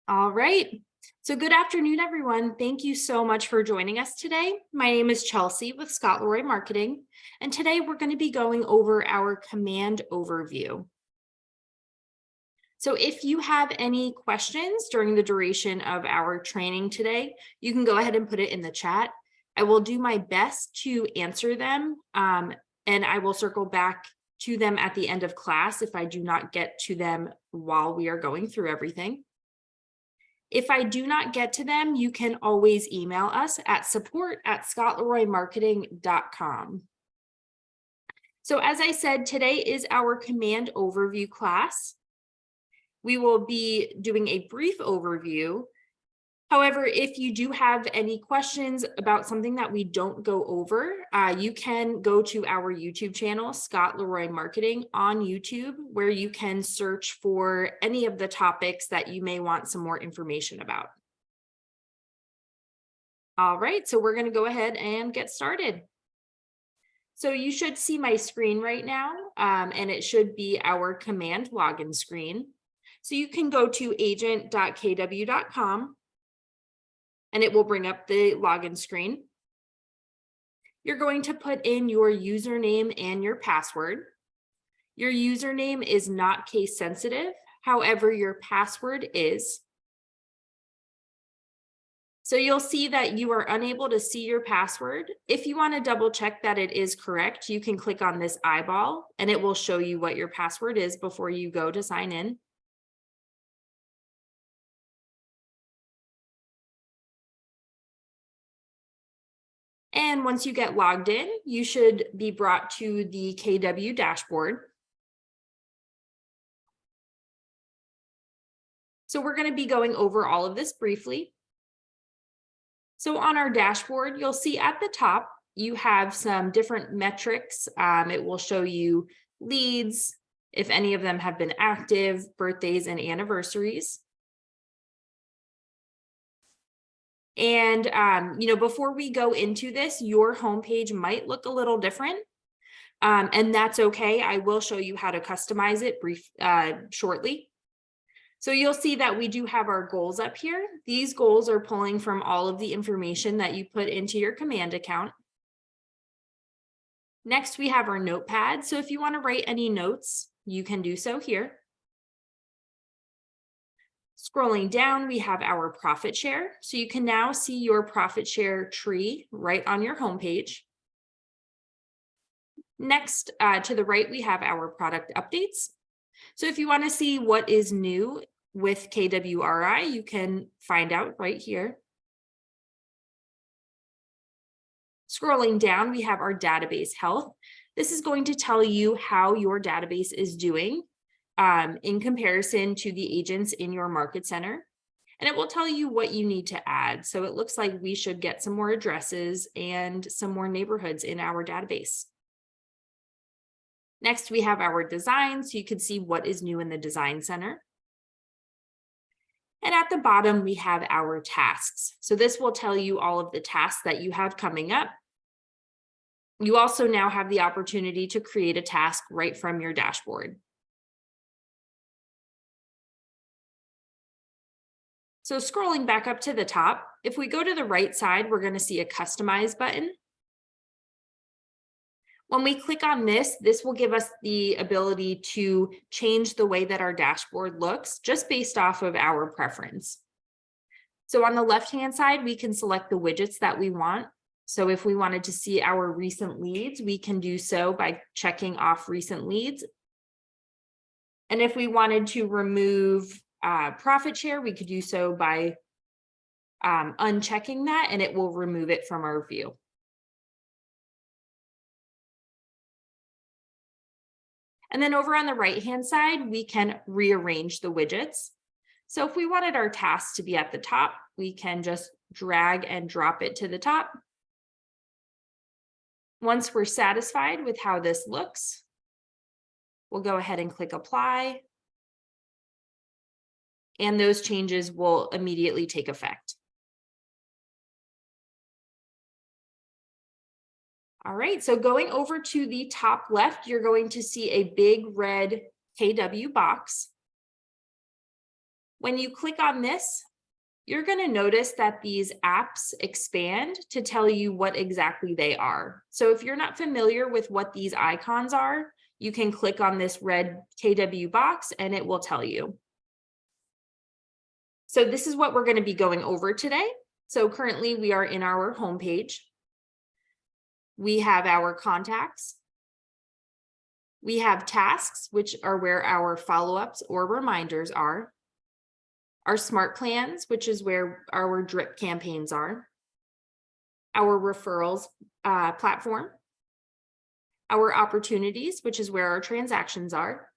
All right. So good afternoon, everyone. Thank you so much for joining us today. My name is Chelsea with KWRI Marketing, and today we're going to be going over our command overview. So if you have any questions during the duration of our training today, you can go ahead and put it in the chat. I will do my best to answer them, and I will circle back to them at the end of class if I do not get to them while we are going through everything. If I do not get to them, you can always email us at support@scottleroymarketing.com. So as I said, today is our command overview class. We will be doing a brief overview. However, if you do have any questions about something that we don't go over, you can go to our YouTube channel, Scott Leroy Marketing on YouTube, where you can search for any of the topics that you may want some more information about. All right, so we're going to go ahead and get started. So you should see my screen right now, and it should be our command login screen. So you can go to agent.kw.com. and it will bring up the login screen. You're going to put in your username and your password. Your username is not case sensitive. However, your password is. So you'll see that you are unable to see your password. If you want to double check that it is correct, you can click on this eyeball and it will show you what your password is before you go to sign in. And once you get logged in, you should be brought to the KW dashboard. So we're going to be going over all of this briefly. So on our dashboard, you'll see at the top, you have some different metrics. It will show you leads, if any of them have been active, birthdays and anniversaries. And, before we go into this, your homepage might look a little different. And that's okay. I will show you how to customize it shortly. So you'll see that we do have our goals up here. These goals are pulling from all of the information that you put into your command account. Next, we have our notepad. So if you want to write any notes, you can do so here. Scrolling down, we have our profit share. So you can now see your profit share tree right on your homepage. Next, to the right, we have our product updates. So if you want to see what is new with KWRI, you can find out right here. Scrolling down, we have our database health. This is going to tell you how your database is doing in comparison to the agents in your market center. And it will tell you what you need to add. So it looks like we should get some more addresses and some more neighborhoods in our database. Next, we have our design, so you can see what is new in the design center. And at the bottom, we have our tasks. So this will tell you all of the tasks that you have coming up. You also now have the opportunity to create a task right from your dashboard. So scrolling back up to the top, if we go to the right side, we're going to see a customize button. When we click on this, this will give us the ability to change the way that our dashboard looks just based off of our preference. So on the left-hand side, we can select the widgets that we want. So if we wanted to see our recent leads, we can do so by checking off recent leads. And if we wanted to remove profit share, we could do so by unchecking that, and it will remove it from our view. And then over on the right-hand side, we can rearrange the widgets. So if we wanted our tasks to be at the top, we can just drag and drop it to the top. Once we're satisfied with how this looks, we'll go ahead and click apply. And those changes will immediately take effect. All right, so going over to the top left, you're going to see a big red KW box. When you click on this, you're going to notice that these apps expand to tell you what exactly they are. So if you're not familiar with what these icons are, you can click on this red KW box and it will tell you. So this is what we're going to be going over today. So currently we are in our homepage. We have our contacts. We have tasks, which are where our follow-ups or reminders are. Our smart plans, which is where our drip campaigns are. Our referrals platform. Our opportunities, which is where our transactions are.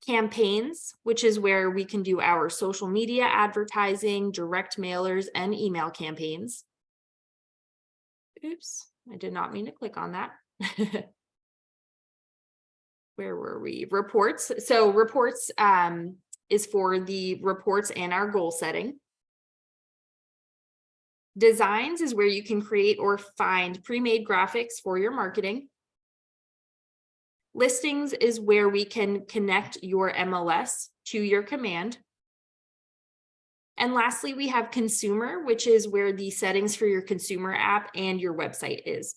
Campaigns, which is where we can do our social media advertising, direct mailers, and email campaigns. Oops, I did not mean to click on that. Where were we? Reports. So reports is for the reports and our goal setting. Designs is where you can create or find pre-made graphics for your marketing. Listings is where we can connect your MLS to your command. And lastly, we have consumer, which is where the settings for your consumer app and your website is.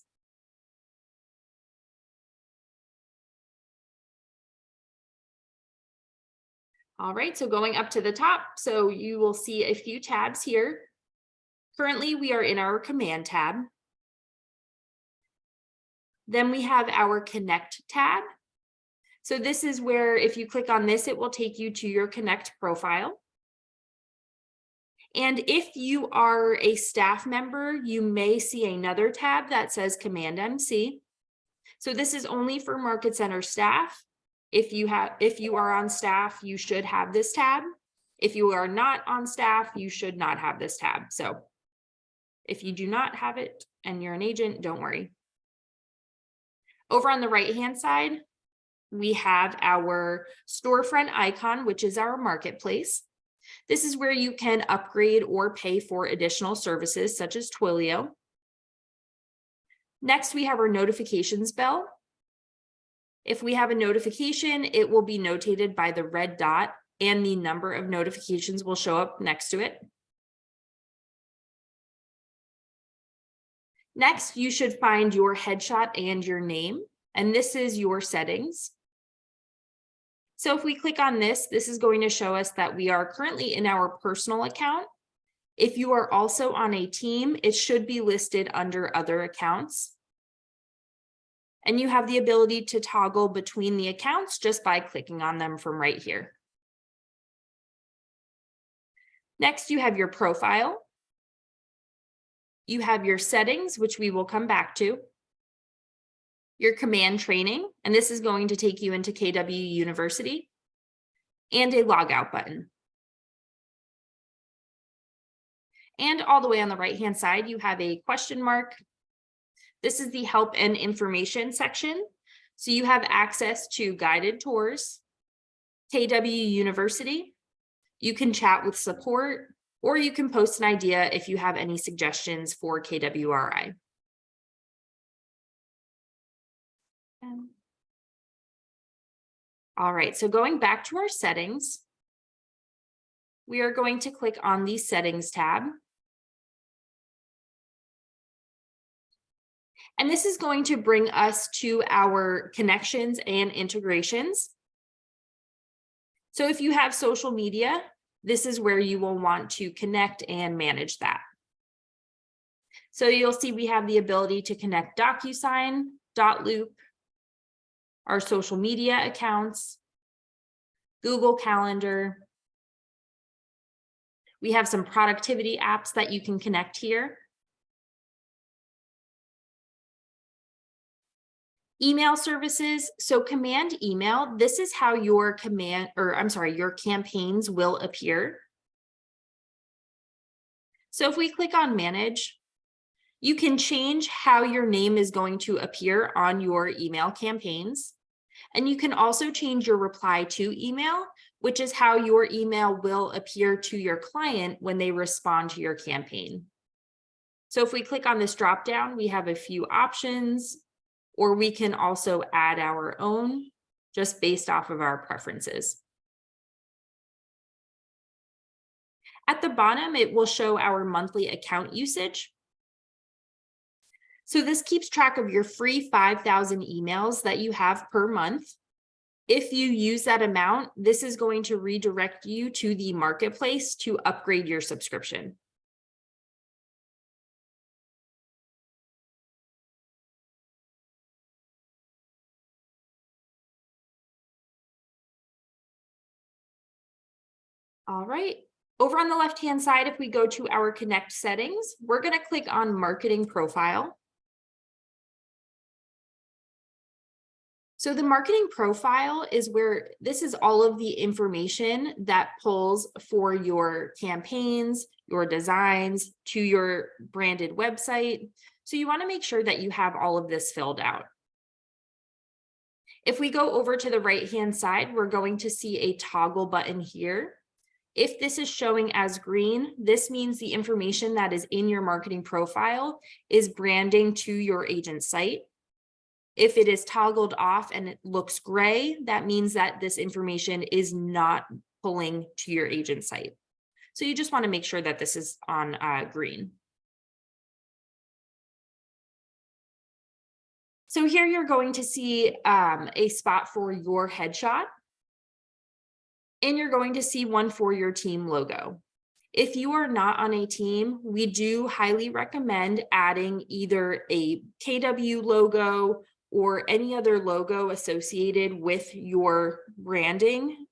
All right, so going up to the top, so you will see a few tabs here. Currently, we are in our command tab. Then we have our connect tab. So this is where if you click on this, it will take you to your connect profile. And if you are a staff member, you may see another tab that says Command MC. So this is only for Market Center staff. If you are on staff, you should have this tab. If you are not on staff, you should not have this tab. So if you do not have it and you're an agent, don't worry. Over on the right-hand side, we have our storefront icon, which is our marketplace. This is where you can upgrade or pay for additional services such as Twilio. Next, we have our notifications bell. If we have a notification, it will be notated by the red dot and the number of notifications will show up next to it. Next, you should find your headshot and your name, and this is your settings. So if we click on this, this is going to show us that we are currently in our personal account. If you are also on a team, it should be listed under other accounts. And you have the ability to toggle between the accounts just by clicking on them from right here. Next, you have your profile. You have your settings, which we will come back to. Your command training, and this is going to take you into KW University, and a logout button. And all the way on the right-hand side, you have a question mark. This is the help and information section. So you have access to guided tours, KW University. You can chat with support, or you can post an idea if you have any suggestions for KWRI. All right, so going back to our settings, we are going to click on the settings tab. And this is going to bring us to our connections and integrations. So if you have social media, this is where you will want to connect and manage that. So you'll see we have the ability to connect DocuSign, Dotloop, our social media accounts, Google Calendar. We have some productivity apps that you can connect here. Email services. So command email, this is how your campaigns will appear. So if we click on manage, you can change how your name is going to appear on your email campaigns. And you can also change your reply to email, which is how your email will appear to your client when they respond to your campaign. So if we click on this drop down, we have a few options, or we can also add our own just based off of our preferences. At the bottom, it will show our monthly account usage. So this keeps track of your free 5,000 emails that you have per month. If you use that amount, this is going to redirect you to the marketplace to upgrade your subscription. All right. Over on the left-hand side, if we go to our Connect settings, we're going to click on Marketing Profile. So the marketing profile is where this is all of the information that pulls for your campaigns, your designs, to your branded website. So you want to make sure that you have all of this filled out. If we go over to the right-hand side, we're going to see a toggle button here. If this is showing as green, this means the information that is in your marketing profile is branding to your agent's site. If it is toggled off and it looks gray, that means that this information is not pulling to your agent site. So you just want to make sure that this is on green. So here you're going to see a spot for your headshot, and you're going to see one for your team logo. If you are not on a team, we do highly recommend adding either a KW logo or any other logo associated with your branding,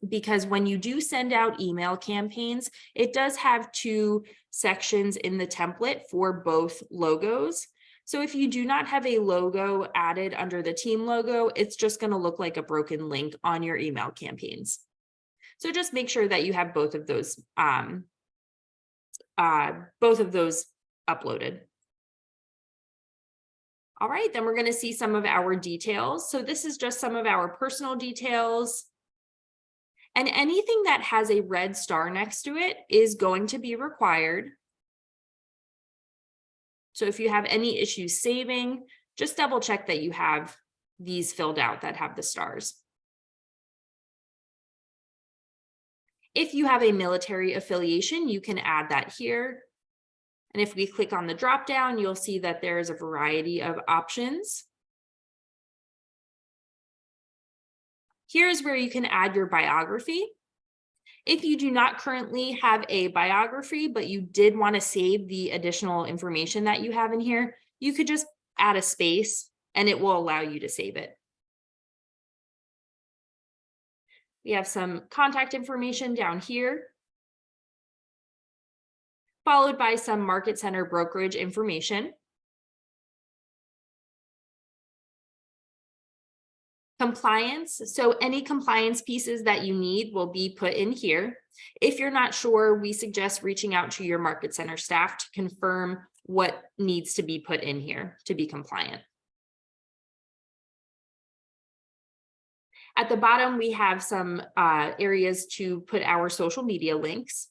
because when you do send out email campaigns, it does have two sections in the template for both logos. So if you do not have a logo added under the team logo, it's just going to look like a broken link on your email campaigns. So just make sure that you have both of those uploaded. All right, then we're going to see some of our details. So this is just some of our personal details. And anything that has a red star next to it is going to be required. So if you have any issues saving, just double check that you have these filled out that have the stars. If you have a military affiliation, you can add that here. And if we click on the drop down, you'll see that there is a variety of options. Here's where you can add your biography. If you do not currently have a biography, but you did want to save the additional information that you have in here, you could just add a space and it will allow you to save it. We have some contact information down here, followed by some market center brokerage information. Compliance, so any compliance pieces that you need will be put in here. If you're not sure, we suggest reaching out to your market center staff to confirm what needs to be put in here to be compliant. At the bottom, we have some areas to put our social media links.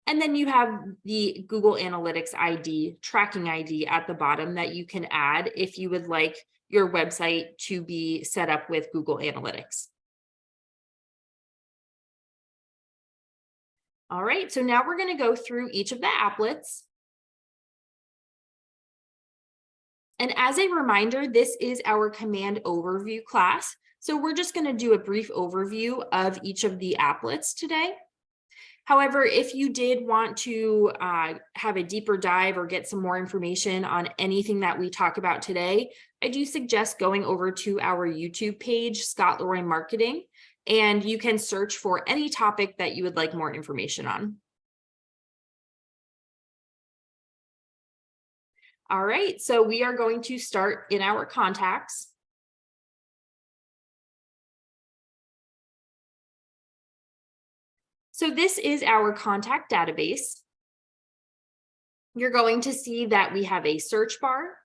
And then you have the Google Analytics ID, tracking ID at the bottom that you can add if you would like your website to be set up with Google Analytics. All right, so now we're going to go through each of the applets. And as a reminder, this is our command overview class. So we're just going to do a brief overview of each of the applets today. However, if you did want to have a deeper dive or get some more information on anything that we talk about today, I do suggest going over to our YouTube page, Scott Leroy Marketing, and you can search for any topic that you would like more information on. All right, so we are going to start in our contacts. So this is our contact database. You're going to see that we have a search bar.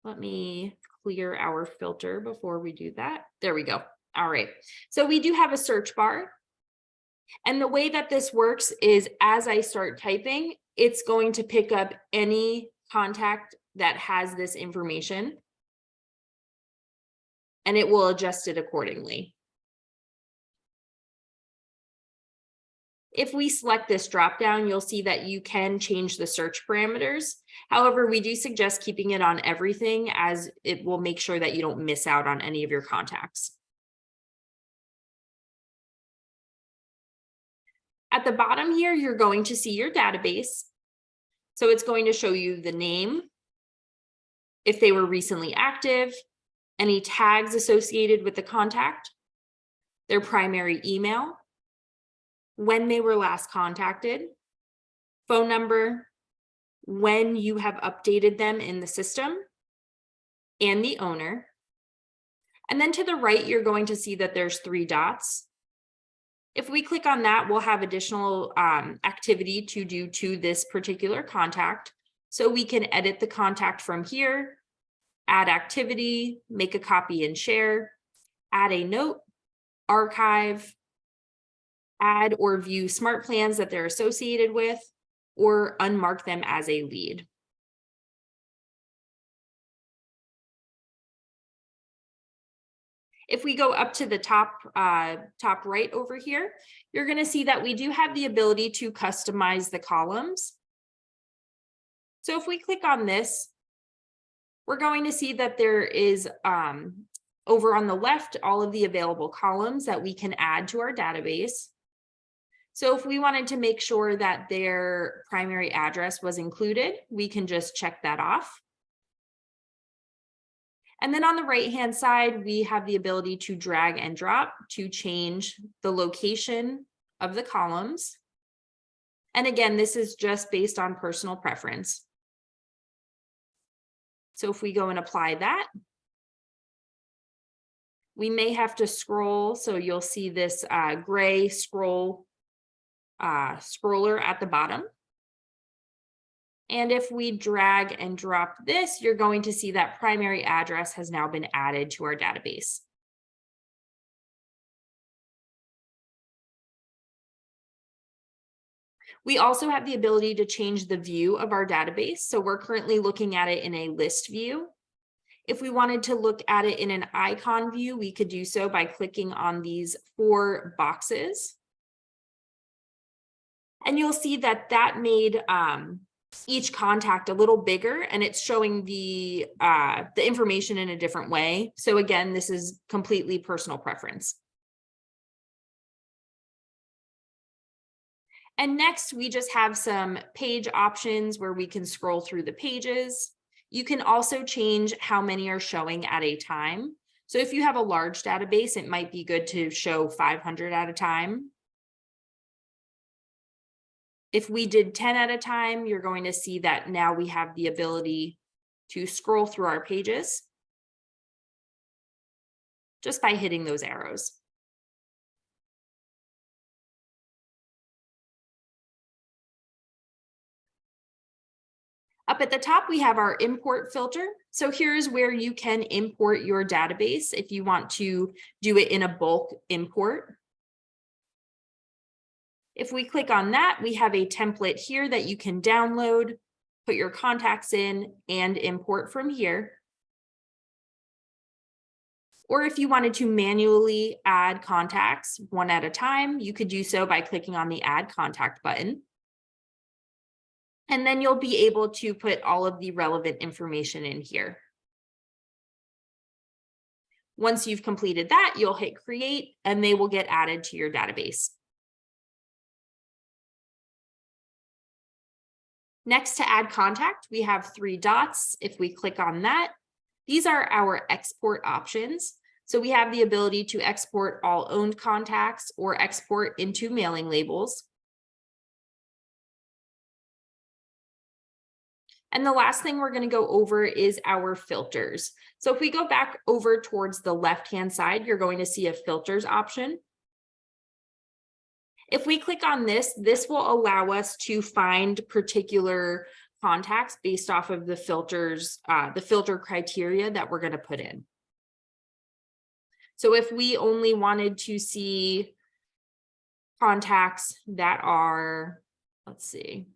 Let me clear our filter before we do that. There we go. All right, so we do have a search bar. And the way that this works is as I start typing, it's going to pick up any contact that has this information, and it will adjust it accordingly. If we select this dropdown, you'll see that you can change the search parameters. However, we do suggest keeping it on everything, as it will make sure that you don't miss out on any of your contacts. At the bottom here, you're going to see your database. So it's going to show you the name, if they were recently active, any tags associated with the contact, their primary email, when they were last contacted, phone number, when you have updated them in the system, and the owner. And then to the right, you're going to see that there's 3 dots. If we click on that, we'll have additional activity to do to this particular contact. So we can edit the contact from here, add activity, make a copy and share, add a note, archive, add or view smart plans that they're associated with, or unmark them as a lead. If we go up to the top right over here, you're going to see that we do have the ability to customize the columns. So if we click on this, we're going to see that there is over on the left, all of the available columns that we can add to our database. So if we wanted to make sure that their primary address was included, we can just check that off. And then on the right-hand side, we have the ability to drag and drop to change the location of the columns. And again, this is just based on personal preference. So if we go and apply that, we may have to scroll. So you'll see this gray scroller at the bottom. And if we drag and drop this, you're going to see that primary address has now been added to our database. We also have the ability to change the view of our database. So we're currently looking at it in a list view. If we wanted to look at it in an icon view, we could do so by clicking on these 4 boxes. And you'll see that that made each contact a little bigger, and it's showing the information in a different way. So again, this is completely personal preference. And next, we just have some page options where we can scroll through the pages. You can also change how many are showing at a time. So if you have a large database, it might be good to show 500 at a time. If we did 10 at a time, you're going to see that now we have the ability to scroll through our pages just by hitting those arrows. Up at the top, we have our import filter. So here's where you can import your database if you want to do it in a bulk import. If we click on that, we have a template here that you can download, put your contacts in, and import from here. Or if you wanted to manually add contacts one at a time, you could do so by clicking on the Add Contact button. And then you'll be able to put all of the relevant information in here. Once you've completed that, you'll hit Create, and they will get added to your database. Next, to add contact, we have 3 dots. If we click on that, these are our export options. So we have the ability to export all owned contacts or export into mailing labels. And the last thing we're going to go over is our filters. So if we go back over towards the left-hand side, you're going to see a filters option. If we click on this, this will allow us to find particular contacts based off of the filters, the filter criteria that we're going to put in. So if we only wanted to see contacts that are, let's see,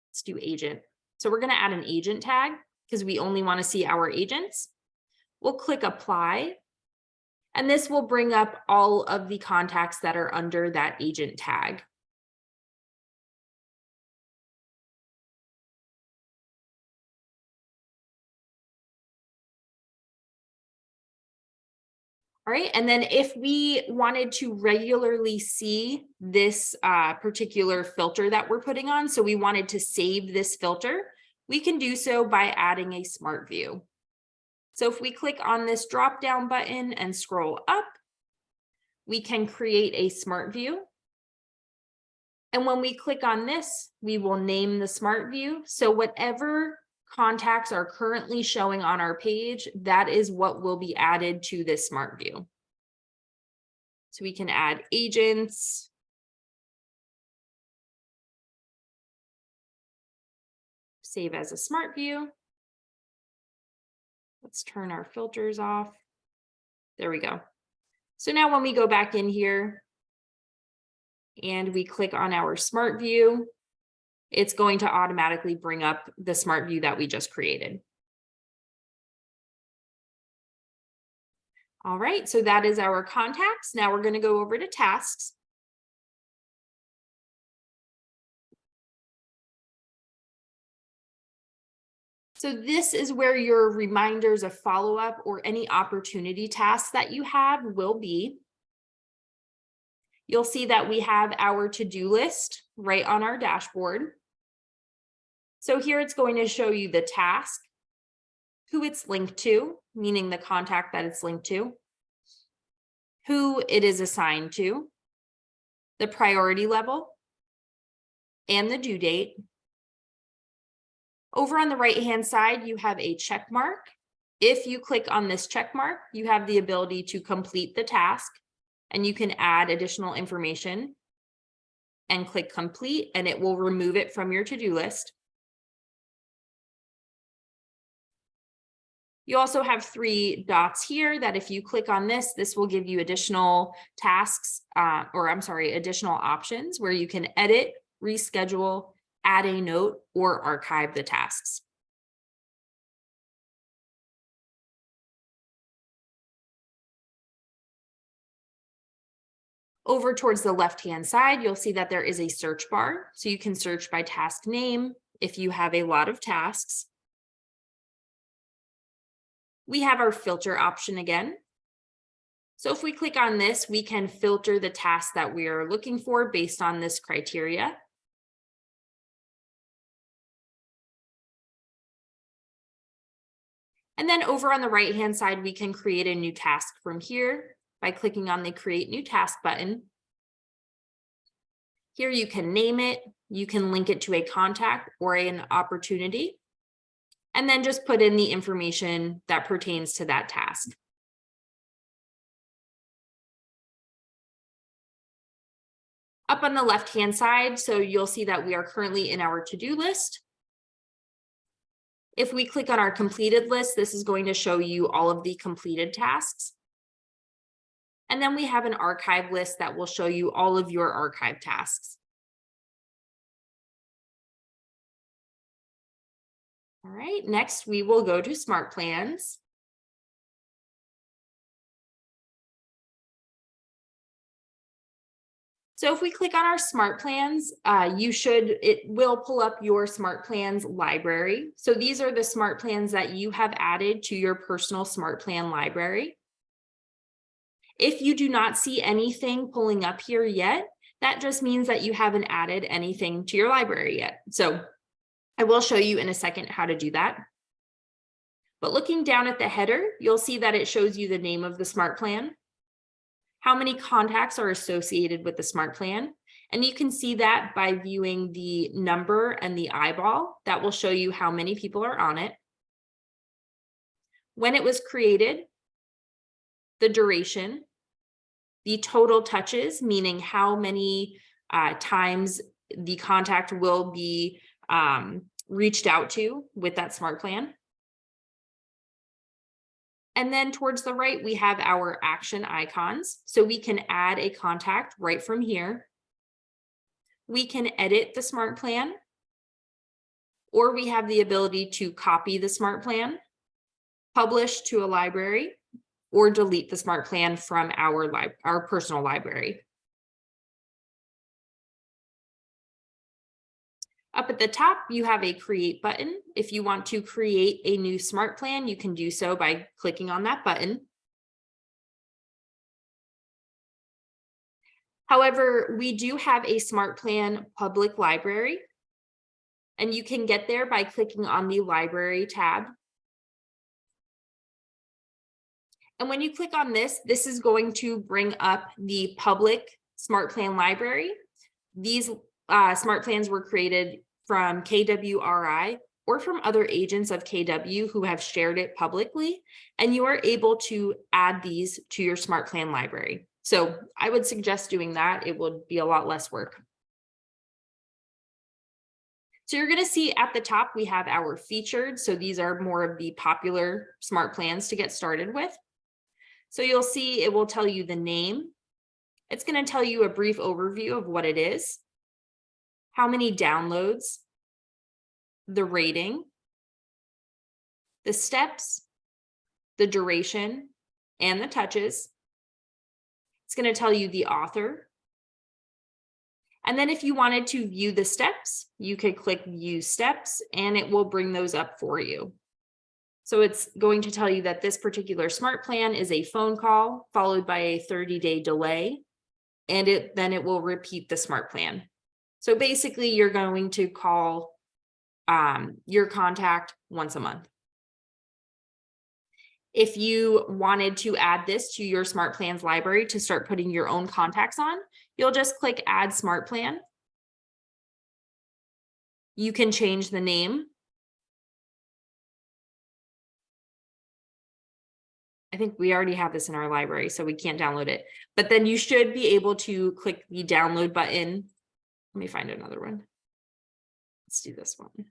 let's do agent. So we're going to add an agent tag because we only want to see our agents. We'll click apply. And this will bring up all of the contacts that are under that agent tag. All right, and then if we wanted to regularly see this particular filter that we're putting on, so we wanted to save this filter, we can do so by adding a smart view. So if we click on this drop down button and scroll up, we can create a smart view. And when we click on this, we will name the smart view. So whatever contacts are currently showing on our page, that is what will be added to this smart view. So we can add agents, save as a smart view. Let's turn our filters off. There we go. So now when we go back in here and we click on our smart view, it's going to automatically bring up the smart view that we just created. All right, so that is our contacts. Now we're going to go over to tasks. So this is where your reminders of follow-up or any opportunity tasks that you have will be. You'll see that we have our to-do list right on our dashboard. So here it's going to show you the task, who it's linked to, meaning the contact that it's linked to, who it is assigned to, the priority level, and the due date. Over on the right-hand side, you have a check mark. If you click on this check mark, you have the ability to complete the task, and you can add additional information and click complete, and it will remove it from your to-do list. You also have 3 dots here that if you click on this, this will give you additional tasks, additional options where you can edit, reschedule, add a note, or archive the tasks. Over towards the left-hand side, you'll see that there is a search bar. So you can search by task name if you have a lot of tasks. We have our filter option again. So if we click on this, we can filter the tasks that we are looking for based on this criteria. And then over on the right-hand side, we can create a new task from here by clicking on the Create New Task button. Here you can name it, you can link it to a contact or an opportunity, and then just put in the information that pertains to that task. Up on the left-hand side, so you'll see that we are currently in our to-do list. If we click on our completed list, this is going to show you all of the completed tasks. And then we have an archive list that will show you all of your archive tasks. All right, next we will go to Smart Plans. So if we click on our Smart Plans, it will pull up your Smart Plans library. So these are the Smart Plans that you have added to your personal Smart Plan library. If you do not see anything pulling up here yet, that just means that you haven't added anything to your library yet. So I will show you in a second how to do that. But looking down at the header, you'll see that it shows you the name of the Smart Plan, how many contacts are associated with the Smart Plan. And you can see that by viewing the number and the eyeball. That will show you how many people are on it, when it was created, the duration, the total touches, meaning how many times the contact will be reached out to with that Smart Plan. And then towards the right, we have our action icons. So we can add a contact right from here. We can edit the Smart Plan, or we have the ability to copy the Smart Plan, publish to a library, or delete the smart plan from our personal library. Up at the top, you have a create button. If you want to create a new smart plan, you can do so by clicking on that button. However, we do have a smart plan public library, and you can get there by clicking on the library tab. And when you click on this, this is going to bring up the public smart plan library. These smart plans were created from KWRI or from other agents of KW who have shared it publicly, and you are able to add these to your smart plan library. So I would suggest doing that. It would be a lot less work. So you're going to see at the top, we have our featured. So these are more of the popular smart plans to get started with. So you'll see it will tell you the name. It's going to tell you a brief overview of what it is, how many downloads, the rating, the steps, the duration, and the touches. It's going to tell you the author. And then if you wanted to view the steps, you could click view steps and it will bring those up for you. So it's going to tell you that this particular smart plan is a phone call followed by a 30-day delay, and then it will repeat the smart plan. So basically you're going to call your contact once a month. If you wanted to add this to your smart plans library to start putting your own contacts on, you'll just click add smart plan. You can change the name. I think we already have this in our library, so we can't download it, but then you should be able to click the download button. Let me find another one. Let's do this one.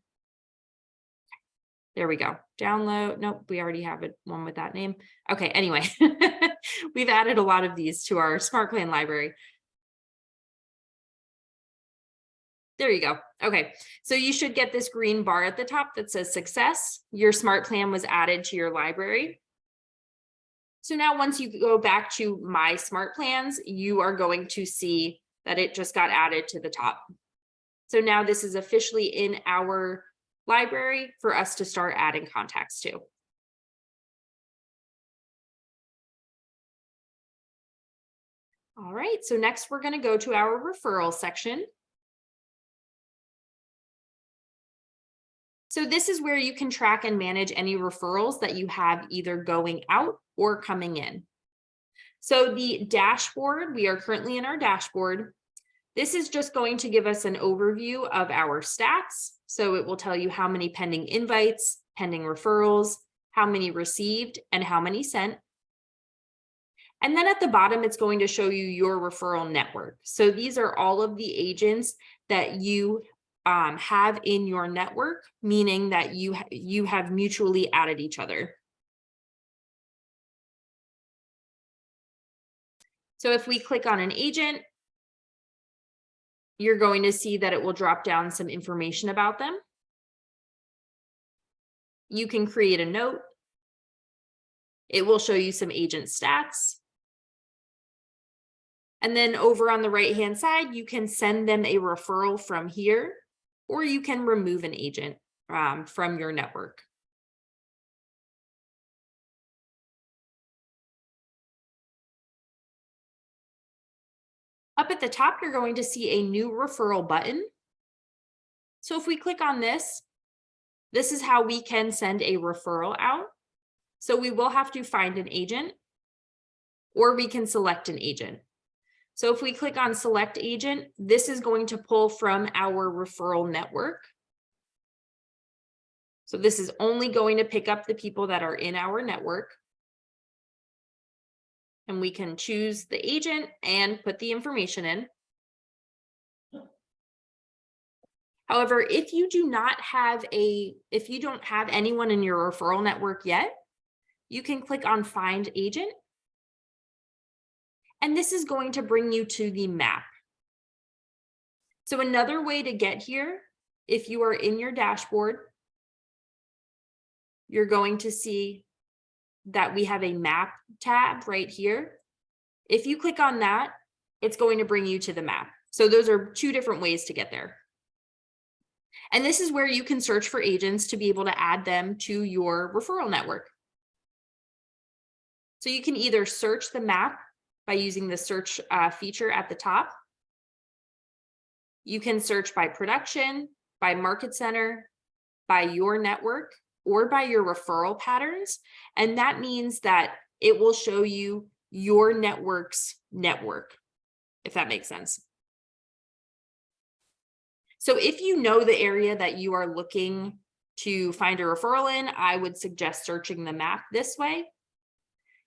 There we go. Download. Nope, we already have one with that name. Okay, anyway, we've added a lot of these to our smart plan library. There you go. Okay, so you should get this green bar at the top that says success. Your smart plan was added to your library. So now once you go back to my smart plans, you are going to see that it just got added to the top. So now this is officially in our library for us to start adding contacts to. All right, so next we're going to go to our referral section. So this is where you can track and manage any referrals that you have either going out or coming in. So the dashboard, we are currently in our dashboard. This is just going to give us an overview of our stats. So it will tell you how many pending invites, pending referrals, how many received, and how many sent. And then at the bottom, it's going to show you your referral network. So these are all of the agents that you have in your network, meaning that you have mutually added each other. So if we click on an agent, you're going to see that it will drop down some information about them. You can create a note. It will show you some agent stats. And then over on the right-hand side, you can send them a referral from here, or you can remove an agent from your network. Up at the top, you're going to see a new referral button. So if we click on this, this is how we can send a referral out. So we will have to find an agent, or we can select an agent. So if we click on select agent, this is going to pull from our referral network. So this is only going to pick up the people that are in our network. And we can choose the agent and put the information in. However, if you don't have anyone in your referral network yet, you can click on find agent. And this is going to bring you to the map. So another way to get here, if you are in your dashboard, you're going to see that we have a map tab right here. If you click on that, it's going to bring you to the map. So those are two different ways to get there. And this is where you can search for agents to be able to add them to your referral network. So you can either search the map by using the search feature at the top. You can search by production, by market center, by your network, or by your referral patterns. And that means that it will show you your network's network, if that makes sense. So if you know the area that you are looking to find a referral in, I would suggest searching the map this way.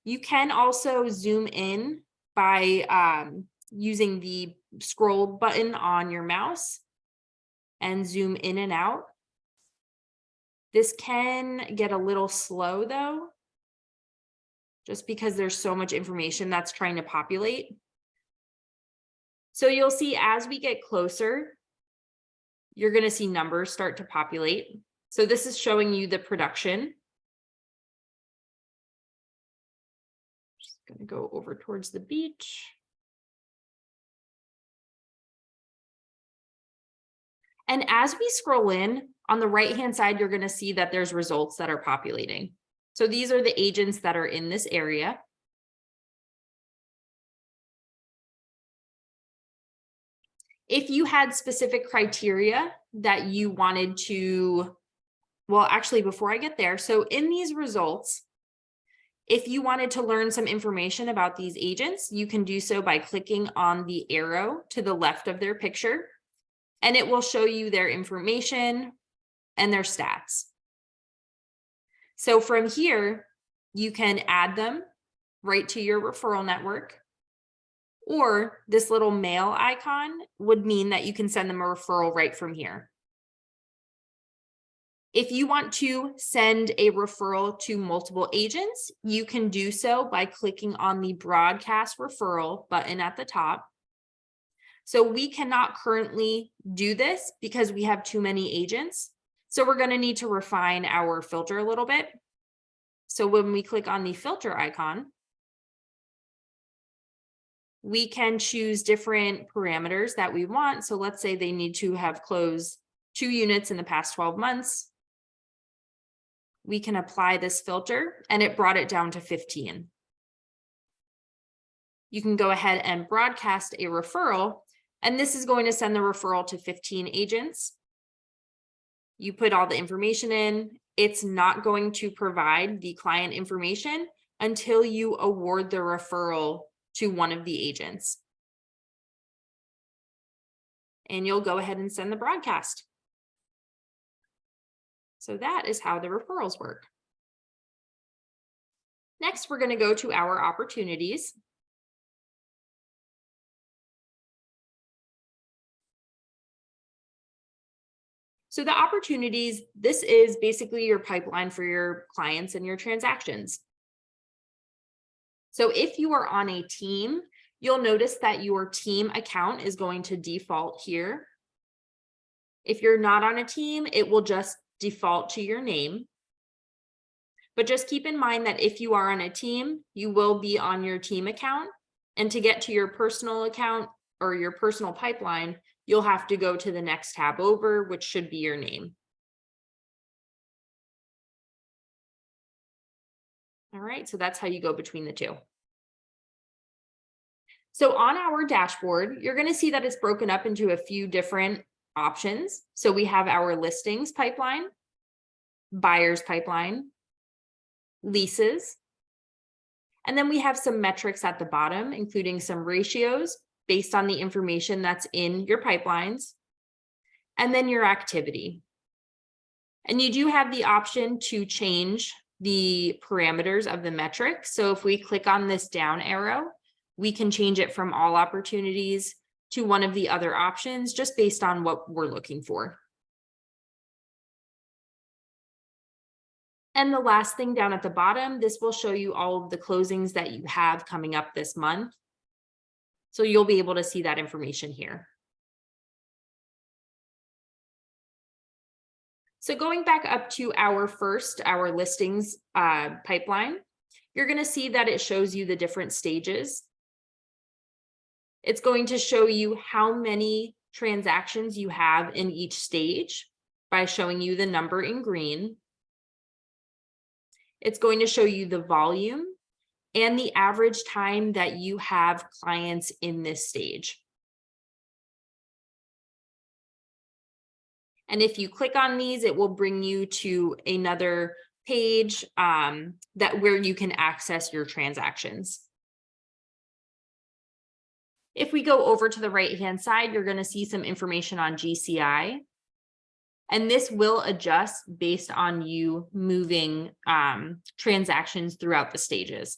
You can also zoom in by using the scroll button on your mouse and zoom in and out. This can get a little slow though, just because there's so much information that's trying to populate. So you'll see as we get closer, you're going to see numbers start to populate. So this is showing you the production. Just going to go over towards the beach. And as we scroll in, on the right-hand side, you're going to see that there's results that are populating. So these are the agents that are in this area. If you had specific criteria that you wanted to, well, actually, before I get there, so in these results, if you wanted to learn some information about these agents, you can do so by clicking on the arrow to the left of their picture, and it will show you their information and their stats. So from here, you can add them right to your referral network, or this little mail icon would mean that you can send them a referral right from here. If you want to send a referral to multiple agents, you can do so by clicking on the broadcast referral button at the top. So we cannot currently do this because we have too many agents. So we're going to need to refine our filter a little bit. So when we click on the filter icon, we can choose different parameters that we want. So let's say they need to have closed 2 units in the past 12 months. We can apply this filter and it brought it down to 15. You can go ahead and broadcast a referral, and this is going to send the referral to 15 agents. You put all the information in. It's not going to provide the client information until you award the referral to one of the agents. And you'll go ahead and send the broadcast. So that is how the referrals work. Next, we're going to go to our opportunities. So the opportunities, this is basically your pipeline for your clients and your transactions. So if you are on a team, you'll notice that your team account is going to default here. If you're not on a team, it will just default to your name. But just keep in mind that if you are on a team, you will be on your team account. And to get to your personal account or your personal pipeline, you'll have to go to the next tab over, which should be your name. All right, so that's how you go between the two. So on our dashboard, you're going to see that it's broken up into a few different options. So we have our listings pipeline, buyers pipeline, leases, and then we have some metrics at the bottom, including some ratios based on the information that's in your pipelines, and then your activity. And you do have the option to change the parameters of the metric. So if we click on this down arrow, we can change it from all opportunities to one of the other options, just based on what we're looking for. And the last thing down at the bottom, this will show you all of the closings that you have coming up this month. So you'll be able to see that information here. So going back up to our listings pipeline, you're going to see that it shows you the different stages. It's going to show you how many transactions you have in each stage by showing you the number in green. It's going to show you the volume and the average time that you have clients in this stage. And if you click on these, it will bring you to another page where you can access your transactions. If we go over to the right-hand side, you're going to see some information on GCI. And this will adjust based on you moving transactions throughout the stages.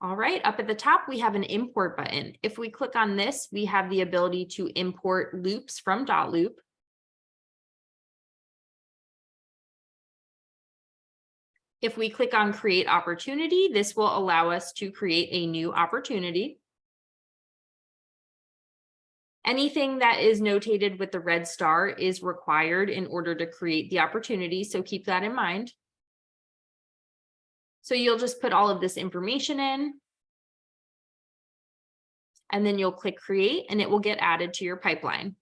All right, up at the top, we have an import button. If we click on this, we have the ability to import loops from .loop. If we click on create opportunity, this will allow us to create a new opportunity. Anything that is notated with the red star is required in order to create the opportunity, so keep that in mind. So you'll just put all of this information in, and then you'll click create, and it will get added to your pipeline.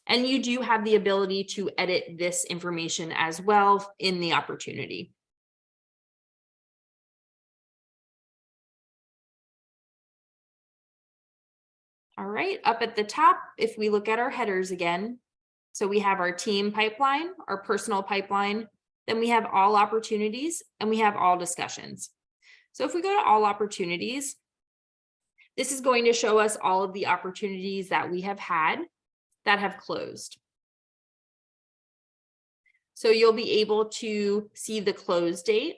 And you do have the ability to edit this information as well in the opportunity. All right, up at the top, if we look at our headers again, so we have our team pipeline, our personal pipeline, then we have all opportunities, and we have all discussions. So if we go to all opportunities, this is going to show us all of the opportunities that we have had that have closed. So you'll be able to see the close date.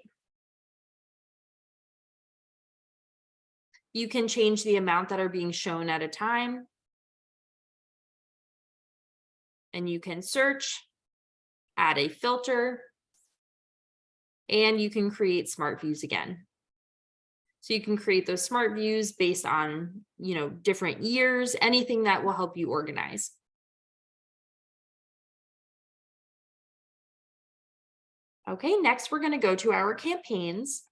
You can change the amount that are being shown at a time. And you can search, add a filter, and you can create smart views again. So you can create those smart views based on, different years, anything that will help you organize. Okay, next we're going to go to our campaigns.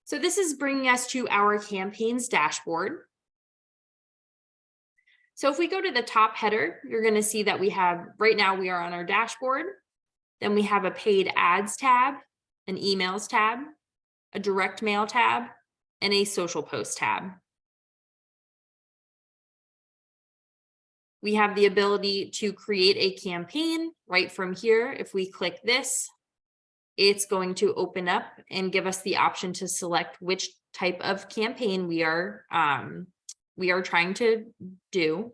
So this is bringing us to our campaigns dashboard. So if we go to the top header, you're going to see that we have, right now we are on our dashboard. Then we have a paid ads tab, an emails tab, a direct mail tab, and a social post tab. We have the ability to create a campaign right from here. If we click this, it's going to open up and give us the option to select which type of campaign we are trying to do.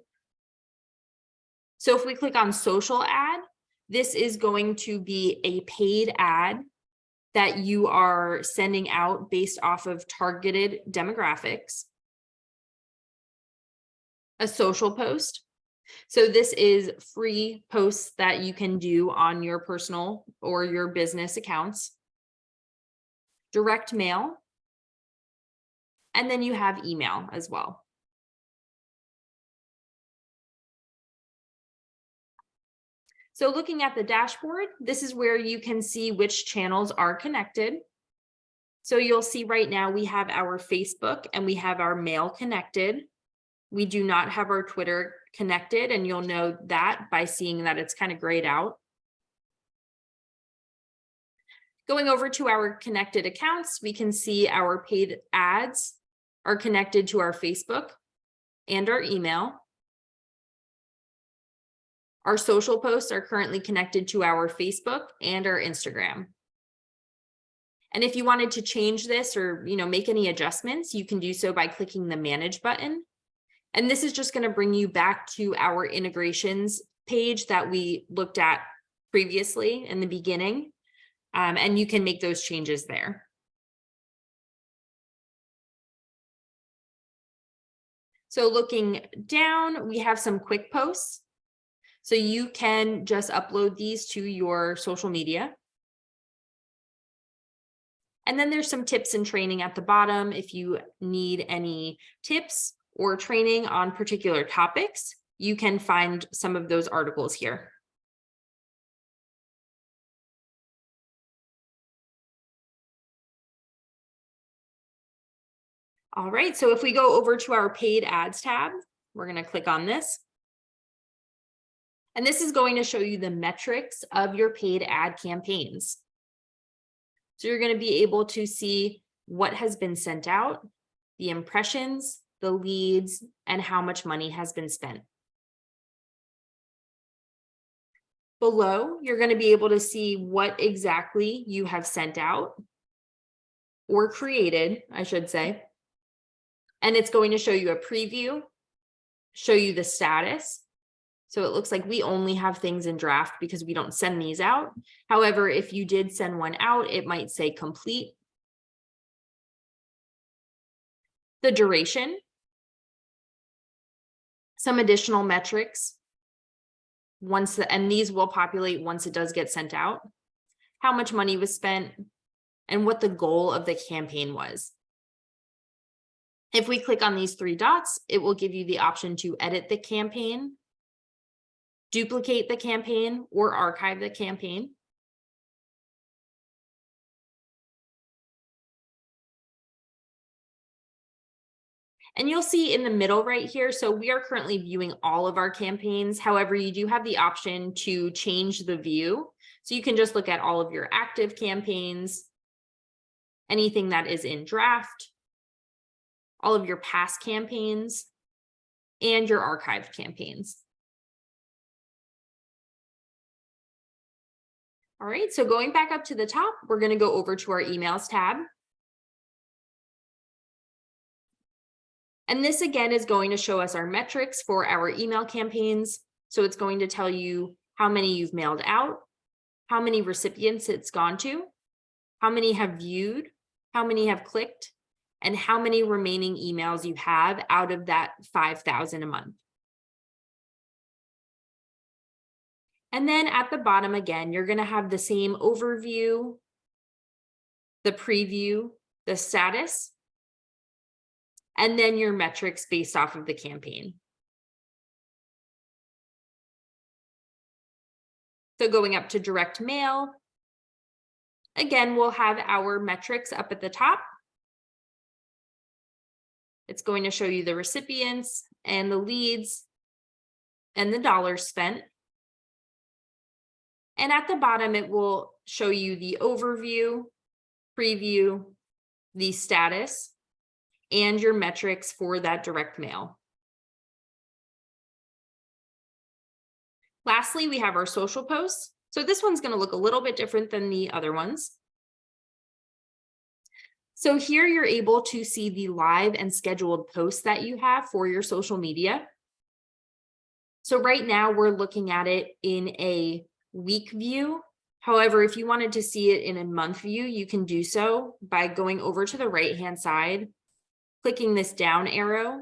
So if we click on social ad, this is going to be a paid ad that you are sending out based off of targeted demographics. A social post. So this is free posts that you can do on your personal or your business accounts. Direct mail. And then you have email as well. So looking at the dashboard, this is where you can see which channels are connected. So you'll see right now we have our Facebook and we have our mail connected. We do not have our Twitter connected, and you'll know that by seeing that it's kind of grayed out. Going over to our connected accounts, we can see our paid ads are connected to our Facebook and our email. Our social posts are currently connected to our Facebook and our Instagram. And if you wanted to change this or make any adjustments, you can do so by clicking the Manage button. And this is just going to bring you back to our integrations page that we looked at previously in the beginning. And you can make those changes there. So looking down, we have some quick posts. So you can just upload these to your social media. And then there's some tips and training at the bottom if you need any tips or training on particular topics, you can find some of those articles here. All right, so if we go over to our paid ads tab, we're going to click on this. And this is going to show you the metrics of your paid ad campaigns. So you're going to be able to see what has been sent out, the impressions, the leads, and how much money has been spent. Below, you're going to be able to see what exactly you have sent out or created, I should say. And it's going to show you a preview, show you the status. So it looks like we only have things in draft because we don't send these out. However, if you did send one out, it might say complete. The duration, some additional metrics, and these will populate once it does get sent out, how much money was spent, and what the goal of the campaign was. If we click on these three dots, it will give you the option to edit the campaign, duplicate the campaign, or archive the campaign. And you'll see in the middle right here, so we are currently viewing all of our campaigns. However, you do have the option to change the view. So you can just look at all of your active campaigns, anything that is in draft, all of your past campaigns, and your archived campaigns. All right, so going back up to the top, we're going to go over to our emails tab. And this again is going to show us our metrics for our email campaigns. So it's going to tell you how many you've mailed out, how many recipients it's gone to, how many have viewed, how many have clicked, and how many remaining emails you have out of that 5,000 a month. And then at the bottom again, you're going to have the same overview, the preview, the status, and then your metrics based off of the campaign. So going up to direct mail, again, we'll have our metrics up at the top. It's going to show you the recipients and the leads and the dollars spent. And at the bottom, it will show you the overview, preview, the status, and your metrics for that direct mail. Lastly, we have our social posts. So this one's going to look a little bit different than the other ones. So here you're able to see the live and scheduled posts that you have for your social media. So right now we're looking at it in a week view. However, if you wanted to see it in a month view, you can do so by going over to the right-hand side, clicking this down arrow,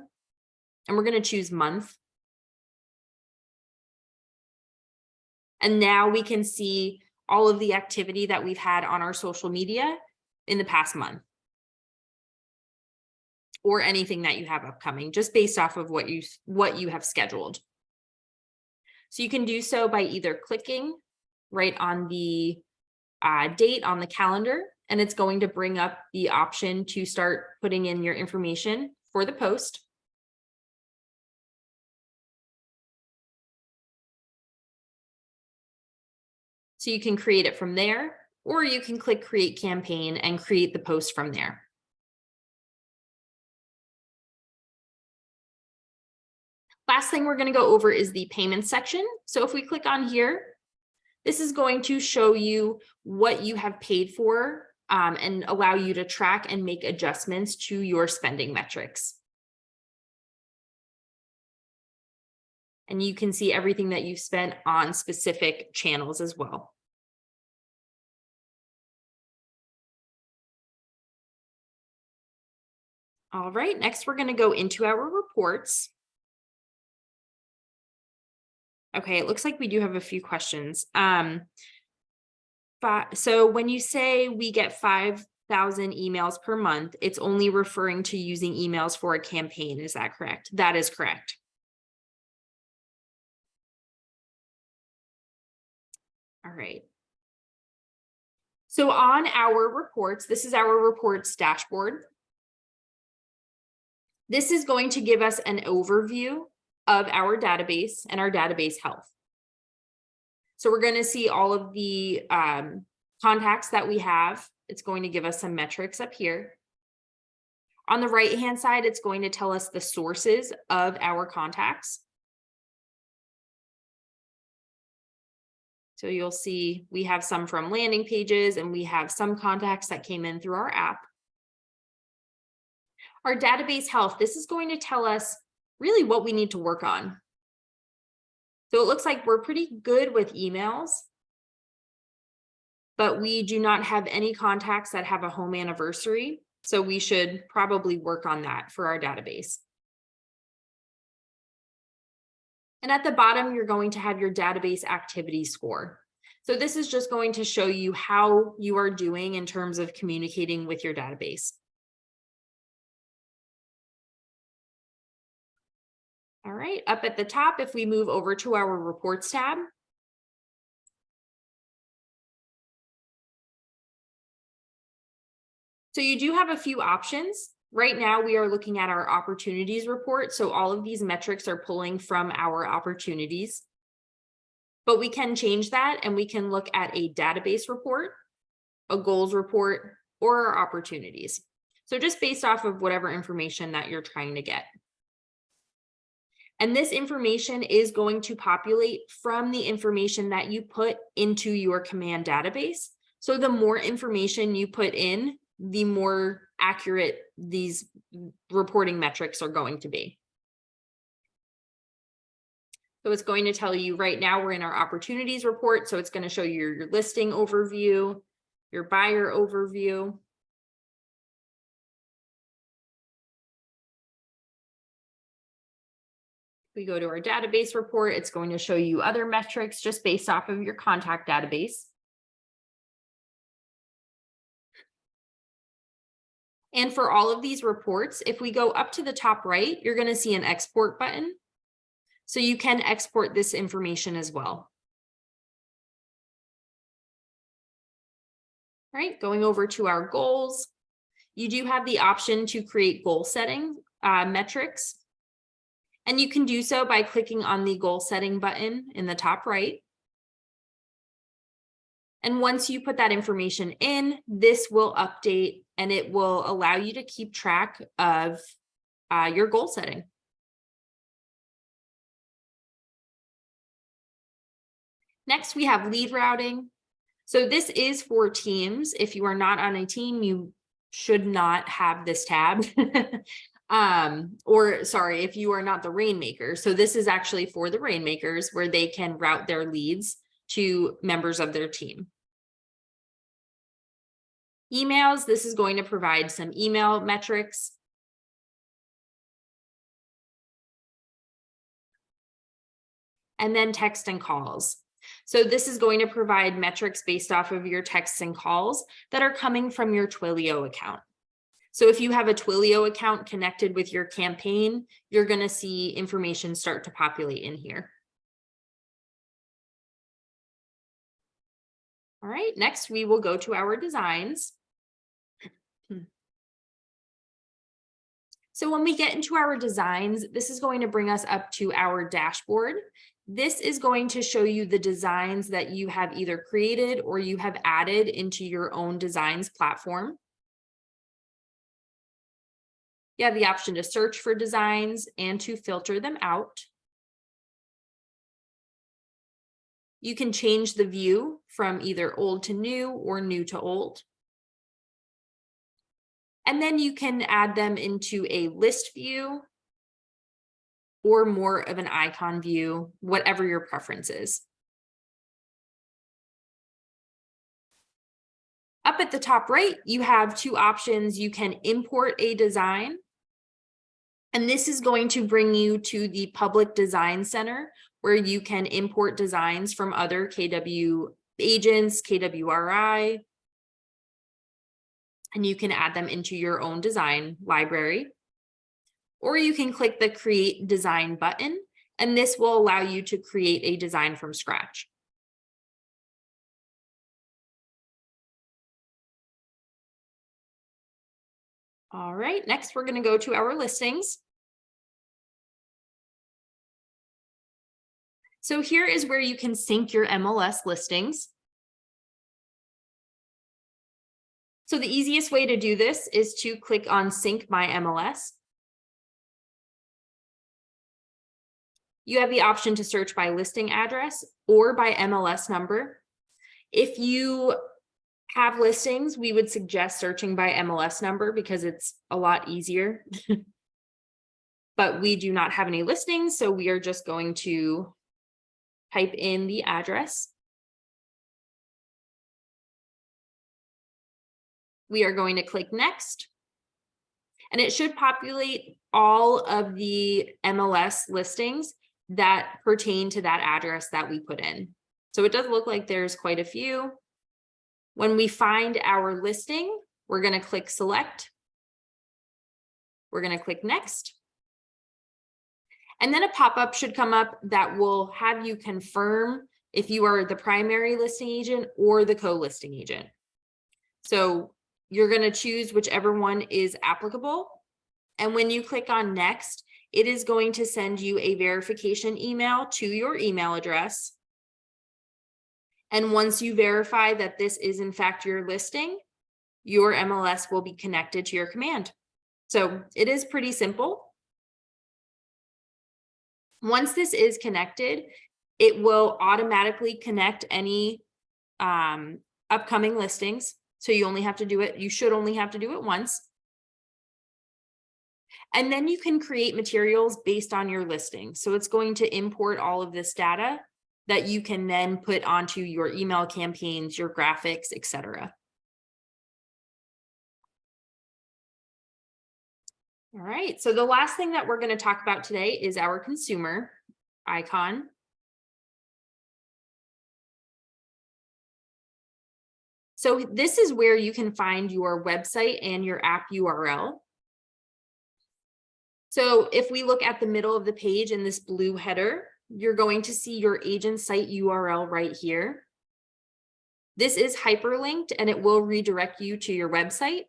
and we're going to choose month. And now we can see all of the activity that we've had on our social media in the past month, or anything that you have upcoming, just based off of what you have scheduled. So you can do so by either clicking right on the date on the calendar, and it's going to bring up the option to start putting in your information for the post. So you can create it from there, or you can click Create Campaign and create the post from there. Last thing we're going to go over is the payment section. So if we click on here, this is going to show you what you have paid for and allow you to track and make adjustments to your spending metrics. And you can see everything that you've spent on specific channels as well. All right, next we're going to go into our reports. Okay, it looks like we do have a few questions. So when you say we get 5,000 emails per month, it's only referring to using emails for a campaign. Is that correct? That is correct. All right. So on our reports, this is our reports dashboard. This is going to give us an overview of our database and our database health. So we're going to see all of the contacts that we have. It's going to give us some metrics up here. On the right-hand side, it's going to tell us the sources of our contacts. So you'll see we have some from landing pages and we have some contacts that came in through our app. Our database health, this is going to tell us really what we need to work on. So it looks like we're pretty good with emails, but we do not have any contacts that have a home anniversary. So we should probably work on that for our database. And at the bottom, you're going to have your database activity score. So this is just going to show you how you are doing in terms of communicating with your database. All right, up at the top, if we move over to our reports tab, so you do have a few options. Right now, we are looking at our opportunities report. So all of these metrics are pulling from our opportunities. But we can change that and we can look at a database report, a goals report, or our opportunities. So just based off of whatever information that you're trying to get. And this information is going to populate from the information that you put into your command database. So the more information you put in, the more accurate these reporting metrics are going to be. So it's going to tell you right now we're in our opportunities report. So it's going to show you your listing overview, your buyer overview. We go to our database report, it's going to show you other metrics just based off of your contact database. And for all of these reports, if we go up to the top right, you're going to see an export button. So you can export this information as well. All right, going over to our goals, you do have the option to create goal setting metrics. And you can do so by clicking on the goal setting button in the top right. And once you put that information in, this will update and it will allow you to keep track of your goal setting. Next, we have lead routing. So this is for teams. If you are not on a team, you should not have this tab. Or sorry, if you are not the rainmaker. So this is actually for the rainmakers where they can route their leads to members of their team. Emails, this is going to provide some email metrics. And then text and calls. So this is going to provide metrics based off of your texts and calls that are coming from your Twilio account. So if you have a Twilio account connected with your campaign, you're going to see information start to populate in here. All right, next we will go to our designs. So when we get into our designs, this is going to bring us up to our dashboard. This is going to show you the designs that you have either created or you have added into your own designs platform. You have the option to search for designs and to filter them out. You can change the view from either old to new or new to old. And then you can add them into a list view or more of an icon view, whatever your preference is. Up at the top right, you have two options. You can import a design, and this is going to bring you to the Public Design Center, where you can import designs from other KW agents, KWRI. and you can add them into your own design library. Or you can click the Create Design button, and this will allow you to create a design from scratch. All right, next we're going to go to our listings. So here is where you can sync your MLS listings. So the easiest way to do this is to click on Sync My MLS. You have the option to search by listing address or by MLS number. If you have listings, we would suggest searching by MLS number because it's a lot easier. But we do not have any listings, so we are just going to type in the address. We are going to click Next, and it should populate all of the MLS listings that pertain to that address that we put in. So it does look like there's quite a few. When we find our listing, we're going to click Select. We're going to click Next. And then a pop-up should come up that will have you confirm if you are the primary listing agent or the co-listing agent. So you're going to choose whichever one is applicable. And when you click on Next, it is going to send you a verification email to your email address. And once you verify that this is in fact your listing, your MLS will be connected to your command. So it is pretty simple. Once this is connected, it will automatically connect any upcoming listings. So you only have to do it, you should only have to do it once. And then you can create materials based on your listing. So it's going to import all of this data that you can then put onto your email campaigns, your graphics, etc. All right, so the last thing that we're going to talk about today is our consumer icon. So this is where you can find your website and your app URL. So if we look at the middle of the page in this blue header, you're going to see your agent site URL right here. This is hyperlinked and it will redirect you to your website.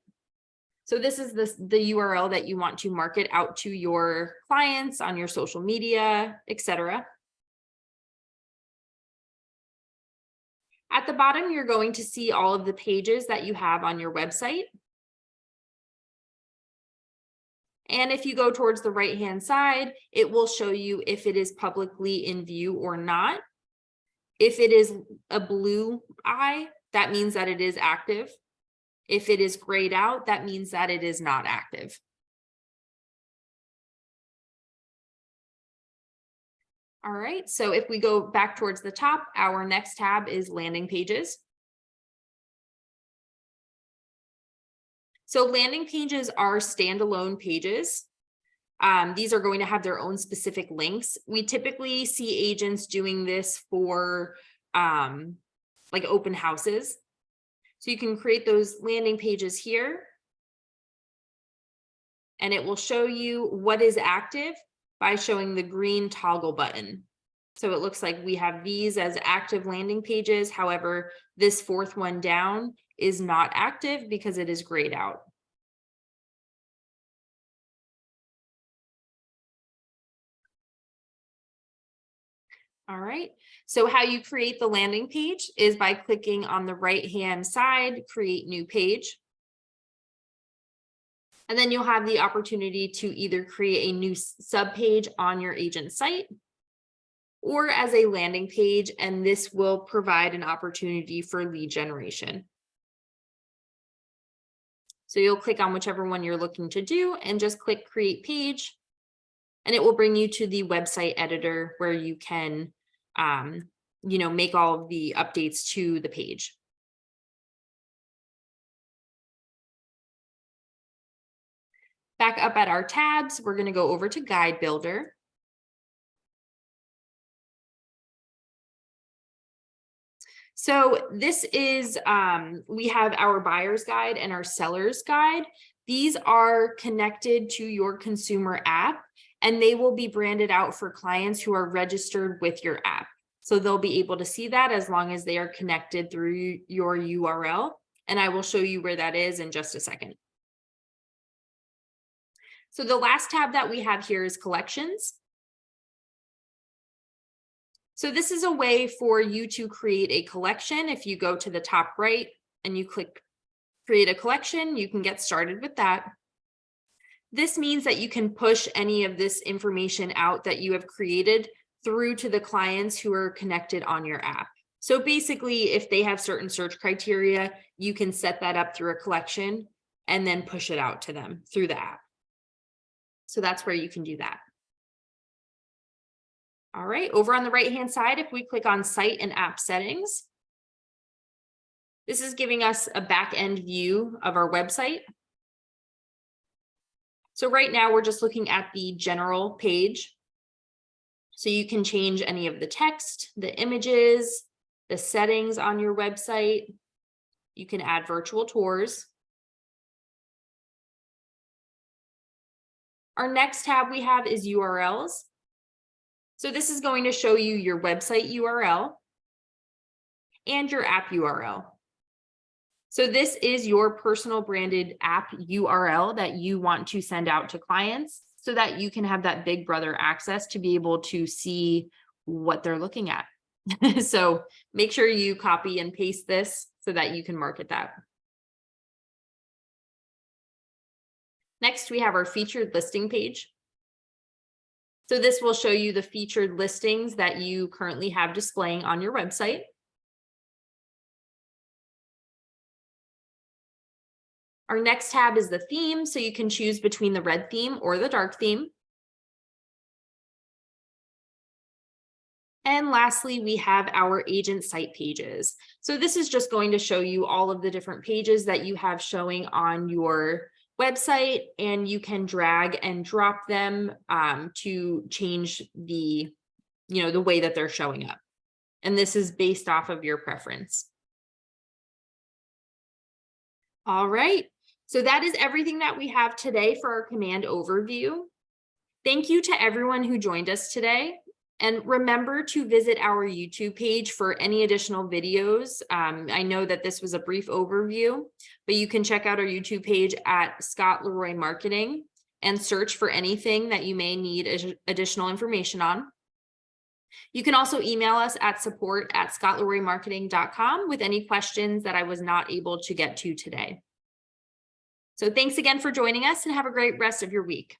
So this is the URL that you want to market out to your clients on your social media, etc. At the bottom, you're going to see all of the pages that you have on your website. And if you go towards the right-hand side, it will show you if it is publicly in view or not. If it is a blue eye, that means that it is active. If it is grayed out, that means that it is not active. All right, so if we go back towards the top, our next tab is landing pages. So landing pages are standalone pages. These are going to have their own specific links. We typically see agents doing this for like open houses. So you can create those landing pages here, and it will show you what is active by showing the green toggle button. So it looks like we have these as active landing pages. However, this fourth one down is not active because it is grayed out. All right, so how you create the landing page is by clicking on the right-hand side, create new page. And then you'll have the opportunity to either create a new subpage on your agent site or as a landing page, and this will provide an opportunity for lead generation. So you'll click on whichever one you're looking to do and just click create page, and it will bring you to the website editor where you can make all of the updates to the page. Back up at our tabs, we're going to go over to Guide Builder. So this is, we have our buyer's guide and our seller's guide. These are connected to your consumer app, and they will be branded out for clients who are registered with your app. So they'll be able to see that as long as they are connected through your URL. And I will show you where that is in just a second. So the last tab that we have here is collections. So this is a way for you to create a collection. If you go to the top right and you click create a collection, you can get started with that. This means that you can push any of this information out that you have created through to the clients who are connected on your app. So basically, if they have certain search criteria, you can set that up through a collection and then push it out to them through the app. So that's where you can do that. All right, over on the right-hand side, if we click on Site and App Settings, this is giving us a back-end view of our website. So right now we're just looking at the general page. So you can change any of the text, the images, the settings on your website. You can add virtual tours. Our next tab we have is URLs. So this is going to show you your website URL and your app URL. So this is your personal branded app URL that you want to send out to clients so that you can have that big brother access to be able to see what they're looking at. So make sure you copy and paste this so that you can market that. Next, we have our featured listing page. So this will show you the featured listings that you currently have displaying on your website. Our next tab is the theme, so you can choose between the red theme or the dark theme. And lastly, we have our agent site pages. So this is just going to show you all of the different pages that you have showing on your website, and you can drag and drop them to change the way that they're showing up. And this is based off of your preference. All right, so that is everything that we have today for our command overview. Thank you to everyone who joined us today. And remember to visit our YouTube page for any additional videos. I know that this was a brief overview, but you can check out our YouTube page at Scott Leroy Marketing and search for anything that you may need additional information on. You can also email us at support@scottleroymarketing.com with any questions that I was not able to get to today. So thanks again for joining us, and have a great rest of your week.